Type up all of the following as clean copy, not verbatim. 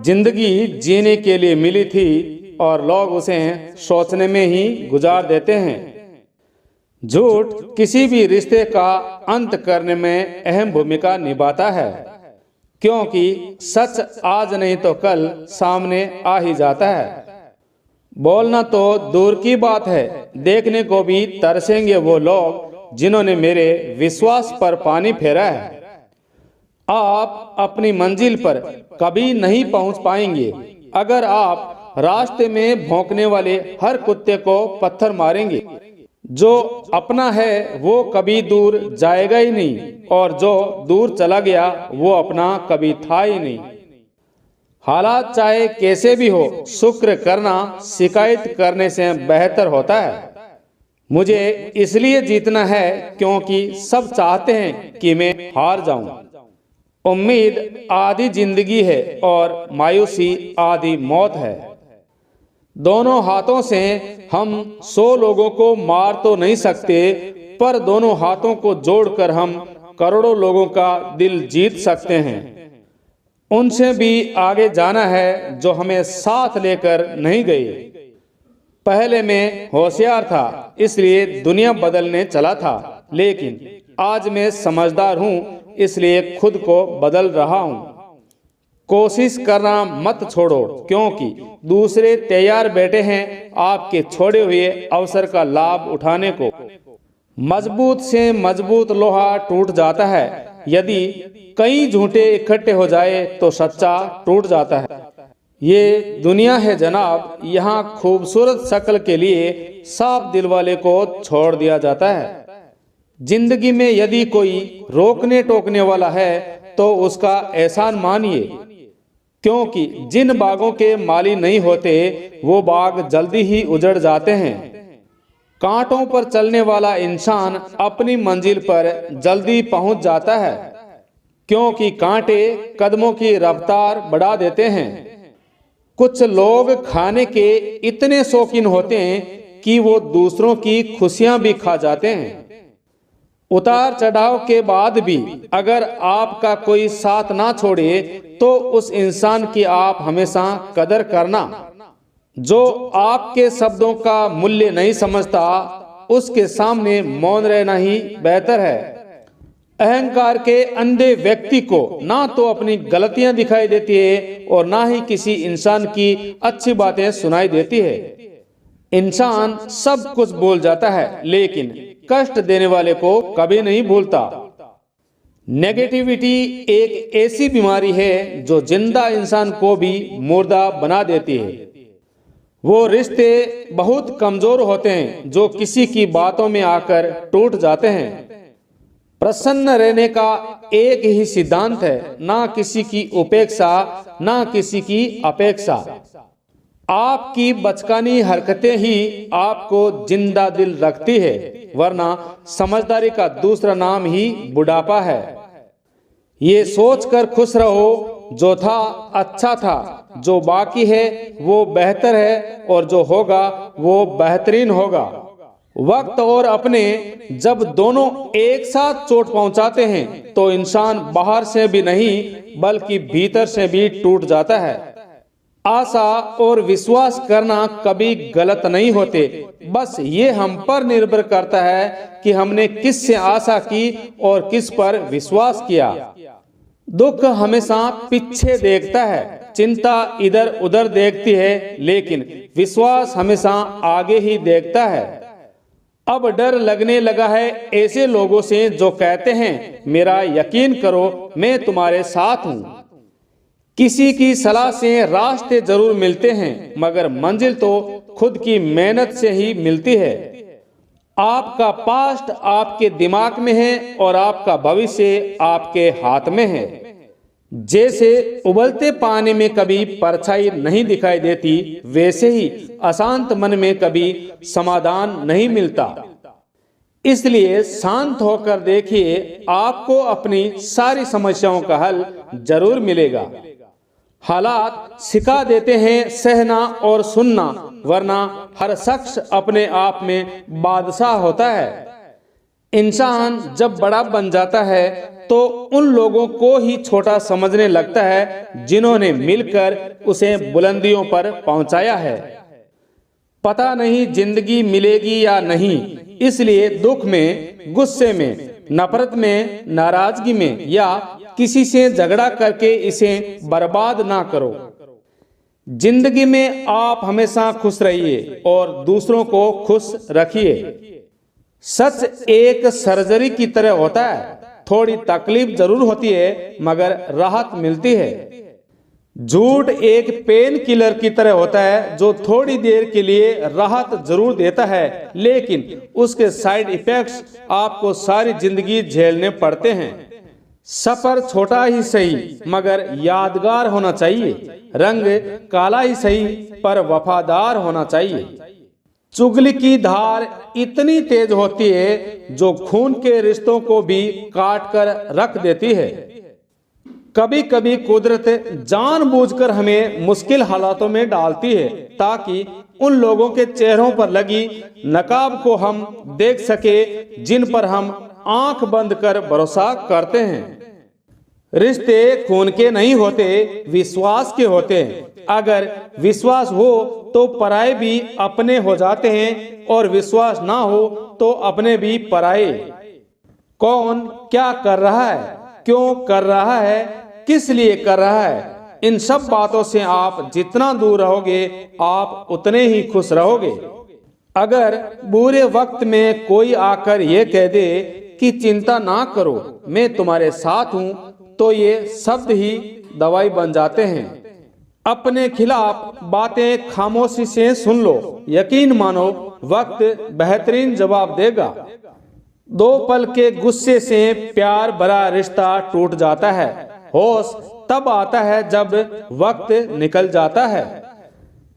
जिंदगी जीने के लिए मिली थी और लोग उसे सोचने में ही गुजार देते हैं। झूठ किसी भी रिश्ते का अंत करने में अहम भूमिका निभाता है, क्योंकि सच आज नहीं तो कल सामने आ ही जाता है। बोलना तो दूर की बात है, देखने को भी तरसेंगे वो लोग जिन्होंने मेरे विश्वास पर पानी फेरा है। आप अपनी मंजिल पर कभी नहीं पहुंच पाएंगे अगर आप रास्ते में भौंकने वाले हर कुत्ते को पत्थर मारेंगे। जो अपना है वो कभी दूर जाएगा ही नहीं, और जो दूर चला गया वो अपना कभी था ही नहीं। हालात चाहे कैसे भी हो, शुक्र करना शिकायत करने से बेहतर होता है। मुझे इसलिए जीतना है क्योंकि सब चाहते हैं कि मैं हार जाऊं। उम्मीद आधी जिंदगी है और मायूसी आधी मौत है। दोनों हाथों से हम 100 लोगों को मार तो नहीं सकते, पर दोनों हाथों को जोड़कर हम करोड़ों लोगों का दिल जीत सकते हैं। उनसे भी आगे जाना है जो हमें साथ लेकर नहीं गए। पहले मैं होशियार था, इसलिए दुनिया बदलने चला था, लेकिन आज मैं समझदार हूँ, इसलिए खुद को बदल रहा हूँ। कोशिश करना मत छोड़ो, क्योंकि दूसरे तैयार बैठे हैं आपके छोड़े हुए अवसर का लाभ उठाने को। मजबूत से मजबूत लोहा टूट जाता है। यदि कई झूठे इकट्ठे हो जाए तो सच्चा टूट जाता है। ये दुनिया है जनाब, यहाँ खूबसूरत शक्ल के लिए साफ दिल वाले को छोड़ दिया जाता है। जिंदगी में यदि कोई रोकने टोकने वाला है तो उसका एहसान मानिए, क्योंकि जिन बागों के माली नहीं होते वो बाग जल्दी ही उजड़ जाते हैं। कांटों पर चलने वाला इंसान अपनी मंजिल पर जल्दी पहुंच जाता है, क्योंकि कांटे कदमों की रफ्तार बढ़ा देते हैं। कुछ लोग खाने के इतने शौकीन होते हैं कि वो दूसरों की खुशियां भी खा जाते हैं। उतार चढ़ाव के बाद भी अगर आपका कोई साथ ना छोड़े तो उस इंसान की आप हमेशा कदर करना। जो आपके शब्दों का मूल्य नहीं समझता, उसके सामने मौन रहना ही बेहतर है। अहंकार के अंधे व्यक्ति को ना तो अपनी गलतियां दिखाई देती है और ना ही किसी इंसान की अच्छी बातें सुनाई देती है। इंसान सब कुछ भूल जाता है, लेकिन कष्ट देने वाले को कभी नहीं भूलता। नेगेटिविटी एक ऐसी बीमारी है जो जिंदा इंसान को भी मुर्दा बना देती है। वो रिश्ते बहुत कमजोर होते हैं जो किसी की बातों में आकर टूट जाते हैं। प्रसन्न रहने का एक ही सिद्धांत है, ना किसी की उपेक्षा, ना किसी की अपेक्षा। आपकी बचकानी हरकतें ही आपको जिंदा दिल रखती है, वरना समझदारी का दूसरा नाम ही बुढ़ापा है। ये सोचकर खुश रहो, जो था अच्छा था, जो बाकी है वो बेहतर है, और जो होगा वो बेहतरीन होगा। वक्त और अपने जब दोनों एक साथ चोट पहुंचाते हैं तो इंसान बाहर से भी नहीं बल्कि भीतर से भी टूट जाता है। आशा और विश्वास करना कभी गलत नहीं होते, बस ये हम पर निर्भर करता है कि हमने किस से आशा की और किस पर विश्वास किया। दुख हमेशा पीछे देखता है, चिंता इधर उधर देखती है, लेकिन विश्वास हमेशा आगे ही देखता है। अब डर लगने लगा है ऐसे लोगों से जो कहते हैं मेरा यकीन करो, मैं तुम्हारे साथ हूँ। किसी की सलाह से रास्ते जरूर मिलते हैं, मगर मंजिल तो खुद की मेहनत से ही मिलती है। आपका पास्ट आपके दिमाग में है और आपका भविष्य आपके हाथ में है। जैसे उबलते पानी में कभी परछाई नहीं दिखाई देती, वैसे ही अशांत मन में कभी समाधान नहीं मिलता। इसलिए शांत होकर देखिए, आपको अपनी सारी समस्याओं का हल जरूर मिलेगा। हालात सिखा देते हैं सहना और सुनना, वरना हर शख्स अपने आप में बादशाह होता है। इंसान जब बड़ा बन जाता है तो उन लोगों को ही छोटा समझने लगता है जिन्होंने मिलकर उसे बुलंदियों पर पहुंचाया है। पता नहीं जिंदगी मिलेगी या नहीं, इसलिए दुख में, गुस्से में, नफरत में, नाराजगी में या किसी से झगड़ा करके इसे बर्बाद ना करो। जिंदगी में आप हमेशा खुश रहिए और दूसरों को खुश रखिए। सच एक सर्जरी की तरह होता है, थोड़ी तकलीफ जरूर होती है मगर राहत मिलती है। झूठ एक पेन किलर की तरह होता है जो थोड़ी देर के लिए राहत जरूर देता है, लेकिन उसके साइड इफेक्ट्स आपको सारी जिंदगी झेलने पड़ते हैं। सफर छोटा ही सही मगर यादगार होना चाहिए, रंग काला ही सही पर वफादार होना चाहिए। चुगली की धार इतनी तेज होती है जो खून के रिश्तों को भी काट कर रख देती है। कभी कभी कुदरत जानबूझकर हमें मुश्किल हालातों में डालती है ताकि उन लोगों के चेहरों पर लगी नकाब को हम देख सके जिन पर हम आंख बंद कर भरोसा करते हैं। रिश्ते खून के नहीं होते, विश्वास के होते हैं। अगर विश्वास हो तो पराये भी अपने हो जाते हैं और विश्वास ना हो तो अपने भी पराये। कौन क्या कर रहा है, क्यों कर रहा है, किस लिए कर रहा है, इन सब बातों से आप जितना दूर रहोगे आप उतने ही खुश रहोगे। अगर बुरे वक्त में कोई आकर ये कह दे कि चिंता ना करो, मैं तुम्हारे साथ हूं, तो ये शब्द ही दवाई बन जाते हैं। अपने खिलाफ बातें खामोशी से सुन लो, यकीन मानो वक्त बेहतरीन जवाब देगा। दो पल के गुस्से से प्यार भरा रिश्ता टूट जाता है। होश तब आता है जब वक्त निकल जाता है।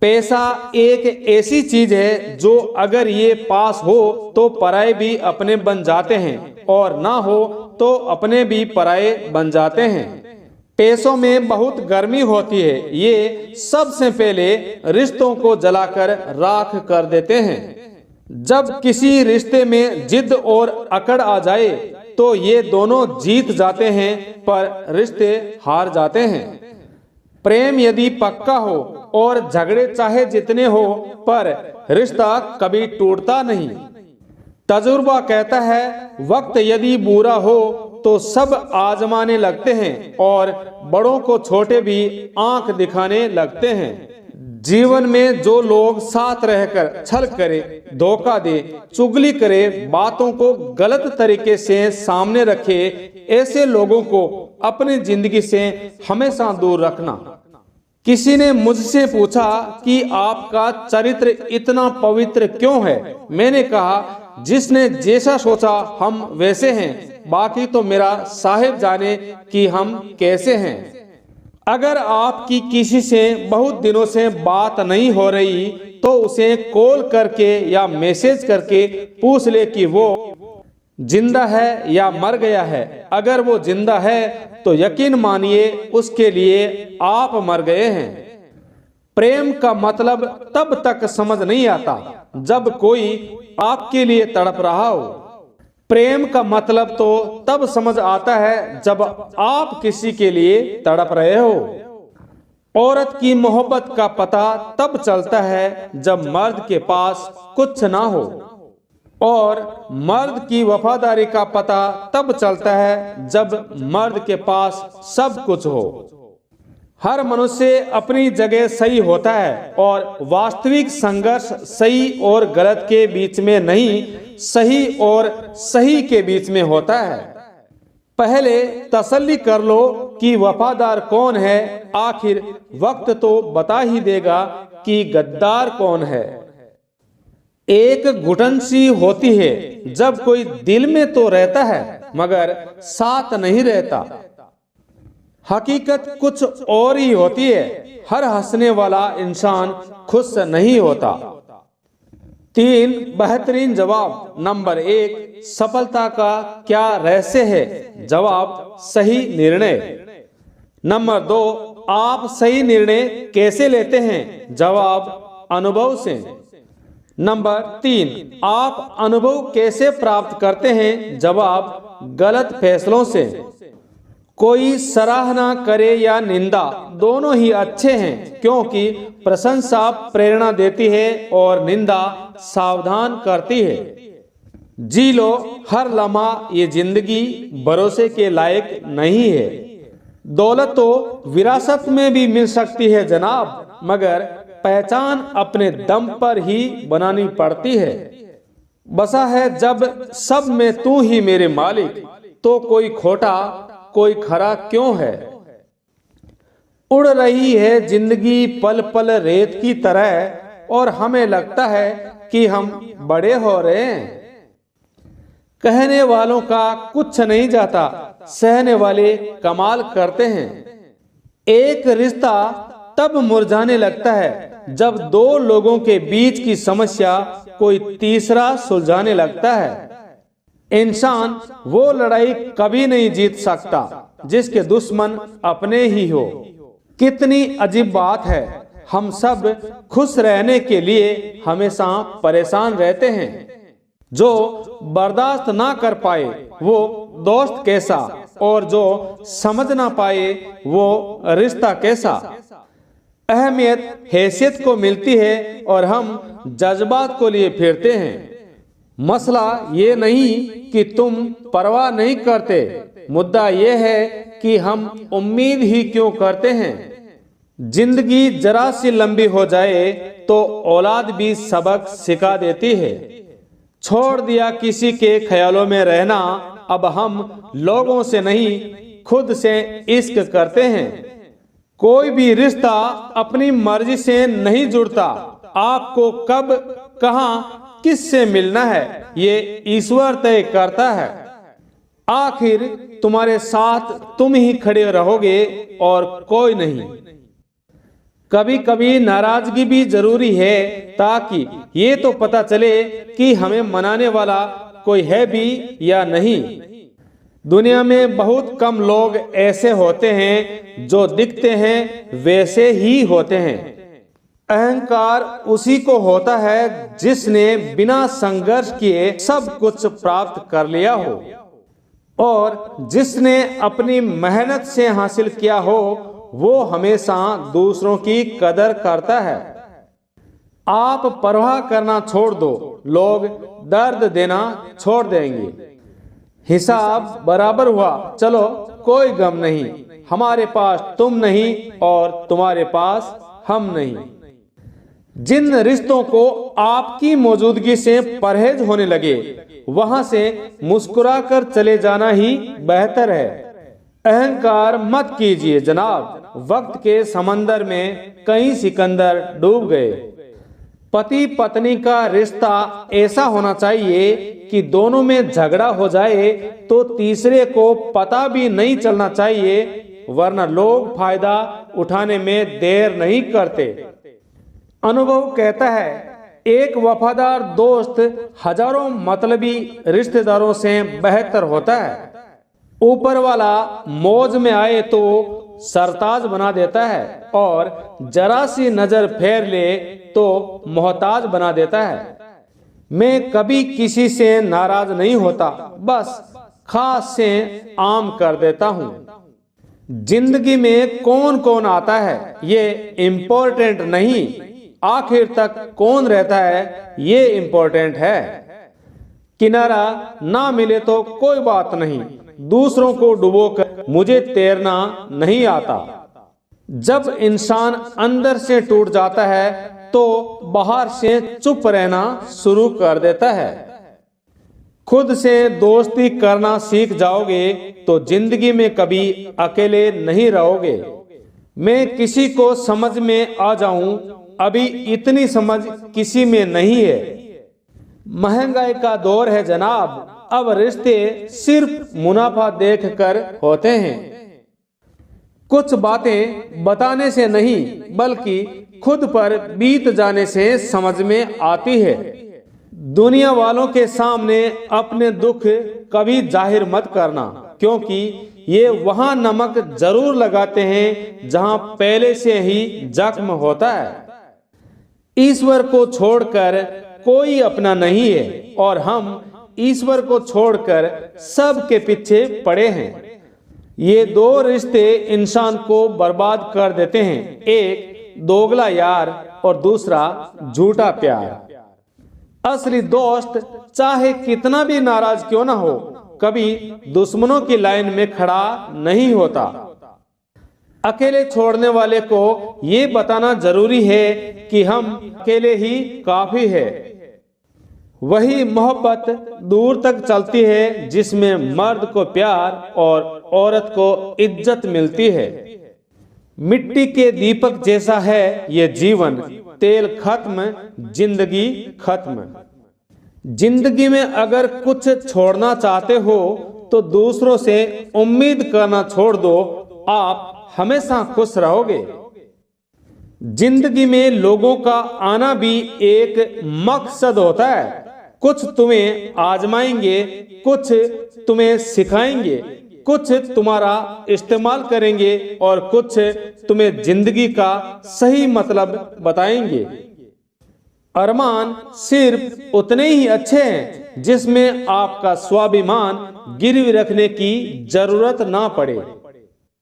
पैसा एक ऐसी चीज है जो अगर ये पास हो तो पराये भी अपने बन जाते हैं और ना हो तो अपने भी पराये बन जाते हैं। पैसों में बहुत गर्मी होती है, ये सबसे पहले रिश्तों को जलाकर राख कर देते हैं। जब किसी रिश्ते में जिद और अकड़ आ जाए तो ये दोनों जीत जाते हैं पर रिश्ते हार जाते हैं। प्रेम यदि पक्का हो और झगड़े चाहे जितने हो पर रिश्ता कभी टूटता नहीं। तजुर्बा कहता है वक्त यदि बुरा हो तो सब आजमाने लगते हैं और बड़ों को छोटे भी आंख दिखाने लगते हैं। जीवन में जो लोग साथ रहकर छल करे, धोखा दे, चुगली करे, बातों को गलत तरीके से सामने रखे, ऐसे लोगों को अपनी जिंदगी से हमेशा दूर रखना। किसी ने मुझसे पूछा कि आपका चरित्र इतना पवित्र क्यों है? मैंने कहा जिसने जैसा सोचा हम वैसे हैं, बाकी तो मेरा साहिब जाने कि हम कैसे हैं। अगर आपकी किसी से बहुत दिनों से बात नहीं हो रही तो उसे कॉल करके या मैसेज करके पूछ ले कि वो जिंदा है या मर गया है। अगर वो जिंदा है तो यकीन मानिए उसके लिए आप मर गए हैं। प्रेम का मतलब तब तक समझ नहीं आता जब कोई आपके लिए तड़प रहा हो। प्रेम का मतलब तो तब समझ आता है जब आप किसी के लिए तड़प रहे हो। औरत की मोहब्बत का पता तब चलता है जब मर्द के पास कुछ ना हो, और मर्द की वफादारी का पता तब चलता है जब मर्द के पास सब कुछ हो। हर मनुष्य अपनी जगह सही होता है और वास्तविक संघर्ष सही और गलत के बीच में नहीं, सही और सही के बीच में होता है। पहले तसल्ली कर लो कि वफादार कौन है, आखिर वक्त तो बता ही देगा कि गद्दार कौन है। एक घुटन सी होती है जब कोई दिल में तो रहता है मगर साथ नहीं रहता। हकीकत कुछ और ही होती है। हर हंसने वाला इंसान खुश नहीं होता। 3 बेहतरीन जवाब। नंबर 1, सफलता का क्या रहस्य है? जवाब, सही निर्णय। नंबर 2, आप सही निर्णय कैसे लेते हैं? जवाब, अनुभव से। नंबर 3, आप अनुभव कैसे प्राप्त करते हैं? जवाब, गलत फैसलों से। कोई सराहना करे या निंदा, दोनों ही अच्छे हैं, क्योंकि प्रशंसा प्रेरणा देती है और निंदा सावधान करती है। जी लो हर लम्हा, ये जिंदगी भरोसे के लायक नहीं है। दौलत तो विरासत में भी मिल सकती है जनाब, मगर पहचान अपने दम पर ही बनानी पड़ती है। बसा है जब सब में तू ही मेरे मालिक, तो कोई खोटा कोई खरा क्यों है। उड़ रही है जिंदगी पल पल रेत की तरह, और हमें लगता है कि हम बड़े हो रहे हैं। कहने वालों का कुछ नहीं जाता, सहने वाले कमाल करते हैं। एक रिश्ता तब मुरझाने लगता है जब दो लोगों के बीच की समस्या कोई तीसरा सुलझाने लगता है। इंसान वो लड़ाई कभी नहीं जीत सकता जिसके दुश्मन अपने ही हो। कितनी अजीब बात है, हम सब खुश रहने के लिए हमेशा परेशान रहते हैं। जो बर्दाश्त ना कर पाए वो दोस्त कैसा, और जो समझ ना पाए वो रिश्ता कैसा। अहमियत हैसियत को मिलती है और हम जज्बात को लिए फिरते हैं। मसला ये नहीं कि तुम परवाह नहीं करते, मुद्दा ये है कि हम उम्मीद ही क्यों करते हैं। जिंदगी जरा सी लंबी हो जाए तो औलाद भी सबक सिखा देती है। छोड़ दिया किसी के ख्यालों में रहना, अब हम लोगों से नहीं खुद से इश्क करते हैं। कोई भी रिश्ता अपनी मर्जी से नहीं जुड़ता। आपको कब, कहां, किससे मिलना है ये ईश्वर तय करता है। आखिर तुम्हारे साथ तुम ही खड़े रहोगे और कोई नहीं। कभी कभी नाराजगी भी जरूरी है, ताकि ये तो पता चले कि हमें मनाने वाला कोई है भी या नहीं। दुनिया में बहुत कम लोग ऐसे होते हैं जो दिखते हैं वैसे ही होते हैं। अहंकार उसी को होता है जिसने बिना संघर्ष किए सब कुछ प्राप्त कर लिया हो, और जिसने अपनी मेहनत से हासिल किया हो वो हमेशा दूसरों की कदर करता है। आप परवाह करना छोड़ दो, लोग दर्द देना छोड़ देंगे। हिसाब बराबर हुआ, चलो कोई गम नहीं। हमारे पास तुम नहीं और तुम्हारे पास हम नहीं। जिन रिश्तों को आपकी मौजूदगी से परहेज होने लगे, वहां से मुस्कुराकर चले जाना ही बेहतर है। अहंकार मत कीजिए जनाब, वक्त के समंदर में कई सिकंदर डूब गए। पति पत्नी का रिश्ता ऐसा होना चाहिए कि दोनों में झगड़ा हो जाए तो तीसरे को पता भी नहीं चलना चाहिए, वरना लोग फायदा उठाने में देर नहीं करते। अनुभव कहता है, एक वफादार दोस्त हजारों मतलबी रिश्तेदारों से बेहतर होता है। ऊपर वाला मौज में आए तो सरताज बना देता है, और जरा सी नजर फेर ले तो मोहताज बना देता है। मैं कभी किसी से नाराज नहीं होता, बस खास से आम कर देता हूँ। जिंदगी में कौन कौन आता है ये इम्पोर्टेंट नहीं, आखिर तक कौन रहता है ये इम्पोर्टेंट है। किनारा ना मिले तो कोई बात नहीं, दूसरों को डुबोकर मुझे तैरना नहीं आता। जब इंसान अंदर से टूट जाता है तो बाहर से चुप रहना शुरू कर देता है। खुद से दोस्ती करना सीख जाओगे तो जिंदगी में कभी अकेले नहीं रहोगे। मैं किसी को समझ में आ जाऊं, अभी इतनी समझ किसी में नहीं है। महंगाई का दौर है जनाब, अब रिश्ते सिर्फ मुनाफा देखकर होते हैं। कुछ बातें बताने से नहीं बल्कि खुद पर बीत जाने से समझ में आती है। दुनिया वालों के सामने अपने दुख कभी जाहिर मत करना, क्योंकि ये वहां नमक जरूर लगाते हैं जहां पहले से ही जख्म होता है। ईश्वर को छोड़कर कोई अपना नहीं है, और हम ईश्वर को छोड़कर सब के पीछे पड़े हैं। ये दो रिश्ते इंसान को बर्बाद कर देते हैं, एक दोगला यार और दूसरा झूठा प्यार। असली दोस्त चाहे कितना भी नाराज क्यों ना हो, कभी दुश्मनों की लाइन में खड़ा नहीं होता। अकेले छोड़ने वाले को ये बताना जरूरी है कि हम अकेले ही काफी है। वही मोहब्बत दूर तक चलती है जिसमें मर्द को प्यार और औरत को इज्जत मिलती है। मिट्टी के दीपक जैसा है ये जीवन, तेल खत्म जिंदगी खत्म। जिंदगी में अगर कुछ छोड़ना चाहते हो तो दूसरों से उम्मीद करना छोड़ दो, आप हमेशा खुश रहोगे। जिंदगी में लोगों का आना भी एक मकसद होता है। कुछ तुम्हें आजमाएंगे, कुछ तुम्हें सिखाएंगे, कुछ तुम्हारा इस्तेमाल करेंगे और कुछ तुम्हें जिंदगी का सही मतलब बताएंगे। अरमान सिर्फ उतने ही अच्छे हैं जिसमें आपका स्वाभिमान गिरवी रखने की जरूरत ना पड़े।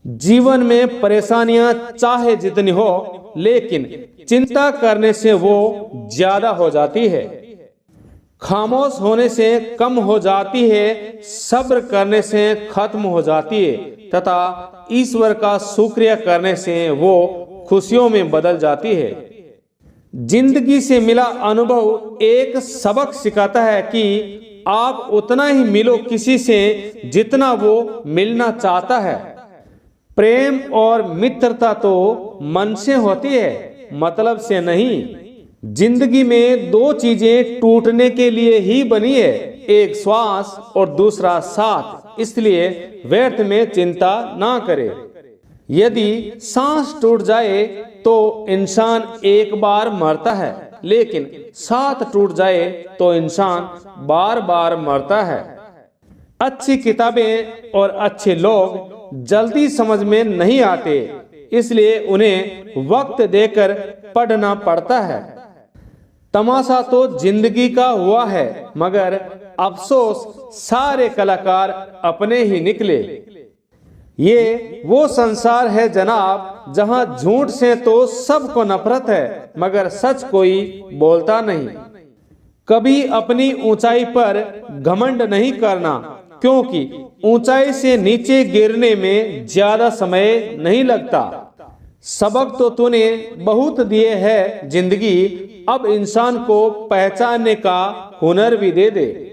जीवन में परेशानियां चाहे जितनी हो, लेकिन चिंता करने से वो ज्यादा हो जाती है। खामोश होने से कम हो जाती है, सब्र करने से खत्म हो जाती है तथा ईश्वर का शुक्रिया करने से वो खुशियों में बदल जाती है। जिंदगी से मिला अनुभव एक सबक सिखाता है कि आप उतना ही मिलो किसी से जितना वो मिलना चाहता है। प्रेम और मित्रता तो मन से होती है, मतलब से नहीं। जिंदगी में दो चीजें टूटने के लिए ही बनी है, एक श्वास और दूसरा साथ। इसलिए व्यर्थ में चिंता ना करे। यदि सांस टूट जाए तो इंसान एक बार मरता है, लेकिन साथ टूट जाए तो इंसान बार बार मरता है। अच्छी किताबें और अच्छे लोग जल्दी समझ में नहीं आते, इसलिए उन्हें वक्त देकर पढ़ना पड़ता है। तमाशा तो जिंदगी का हुआ है, मगर अफसोस सारे कलाकार अपने ही निकले। ये वो संसार है जनाब जहां झूठ से तो सबको नफरत है, मगर सच कोई बोलता नहीं। कभी अपनी ऊंचाई पर घमंड नहीं करना, क्योंकि ऊंचाई से नीचे गिरने में ज्यादा समय नहीं लगता। सबक तो तूने बहुत दिए है जिंदगी, अब इंसान को पहचानने का हुनर भी दे दे।